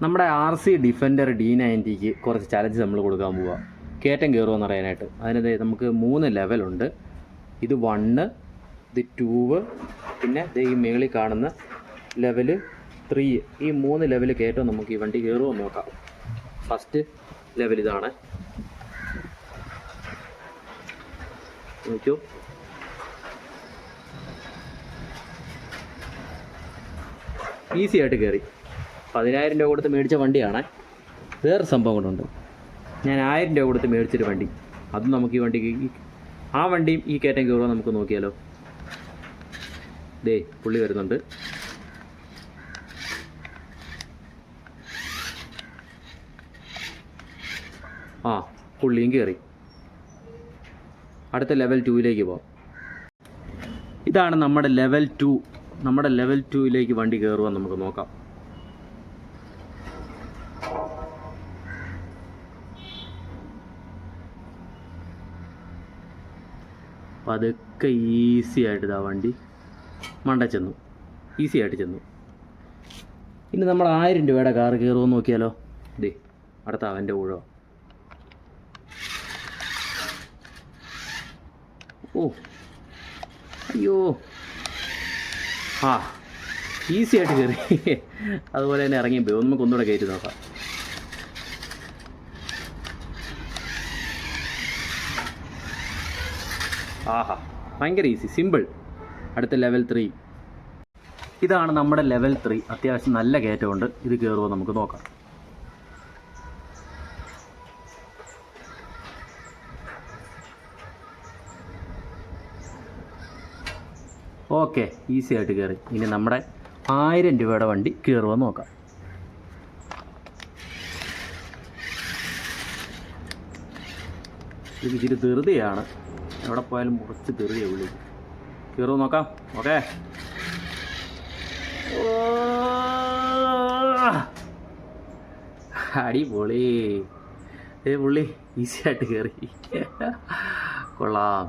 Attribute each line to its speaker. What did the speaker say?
Speaker 1: നമ്മുടെ RC defender D90ക്ക് കുറച്ച് challenge നമ്മൾ കൊടുക്കാൻ പോവുക. കയറ്റം കയറുമെന്ന് പറയാനായിട്ട്. അതിനത് നമുക്ക് 3 ലെവലുണ്ട്. ഇത് 1, ഇത് 2, പിന്നെ ഈ മേളിൽ കാണുന്ന ലെവല് 3. ഈ 3 ലെവൽ കയറ്റം നമുക്ക് ഈ വണ്ടി കയറുമോ നോക്കാം. ഫസ്റ്റ് ലെവൽ ഇതാണ്. നോക്കൂ, ഈസി ആയിട്ട് കയറി. 10,000 രൂപ കൊടുത്ത് മേടിച്ച വണ്ടിയാണ്. വേറെ സംഭവം കൊണ്ടുണ്ട്. ഞാൻ 1000 രൂപ കൊടുത്ത് മേടിച്ചൊരു വണ്ടി, അതും നമുക്ക് ഈ വണ്ടിക്ക് ആ വണ്ടിയും ഈ കയറ്റം കയറുക നമുക്ക് നോക്കിയാലോ. ദേ പുള്ളി വരുന്നുണ്ട്. ആ പുള്ളിയും കയറി. അടുത്ത ലെവൽ 2ലേക്ക് പോവാം. ഇതാണ് നമ്മുടെ ലെവൽ 2. നമ്മുടെ ലെവൽ 2ലേക്ക് വണ്ടി കയറുവാൻ നമുക്ക് നോക്കാം. പതുക്കെ ഈസി ആയിട്ട് ഇതാ വണ്ടി മണ്ട ചെന്നു, ഈസി ആയിട്ട് ചെന്നു. ഇനി നമ്മൾ 1000 രൂപയുടെ കാർ കയറുമെന്ന് നോക്കിയാലോ. ദേ അടുത്ത അവൻ്റെ ഊഴോ. ഓ അയ്യോ, ആ ഈസി ആയിട്ട് കയറി. അതുപോലെ തന്നെ ഇറങ്ങിപ്പോയി. നമുക്ക് ഒന്നുകൂടെ കയറ്റി നോക്കാം. ആഹാ, ഭയങ്കര ഈസി, സിമ്പിൾ. അടുത്ത ലെവൽ 3. ഇതാണ് നമ്മുടെ ലെവൽ 3. അത്യാവശ്യം നല്ല കയറ്റമുണ്ട്. ഇത് കയറുമോ നമുക്ക് നോക്കാം. ഓക്കെ, ഈസി ആയിട്ട് കയറി. ഇനി നമ്മുടെ 1000 രൂപയുടെ വണ്ടി കയറുമോ നോക്കാം. ഇത് ഇച്ചിരി ധൃതിയാണ്. എവിടെ പോയാലും കുറച്ച് ധൃതിയാണ് വിളി. കയറുമോ നോക്കാം. ഓക്കെ, അടിപൊളി. പുള്ളി ഈസി ആയിട്ട് കയറി. കൊള്ളാം.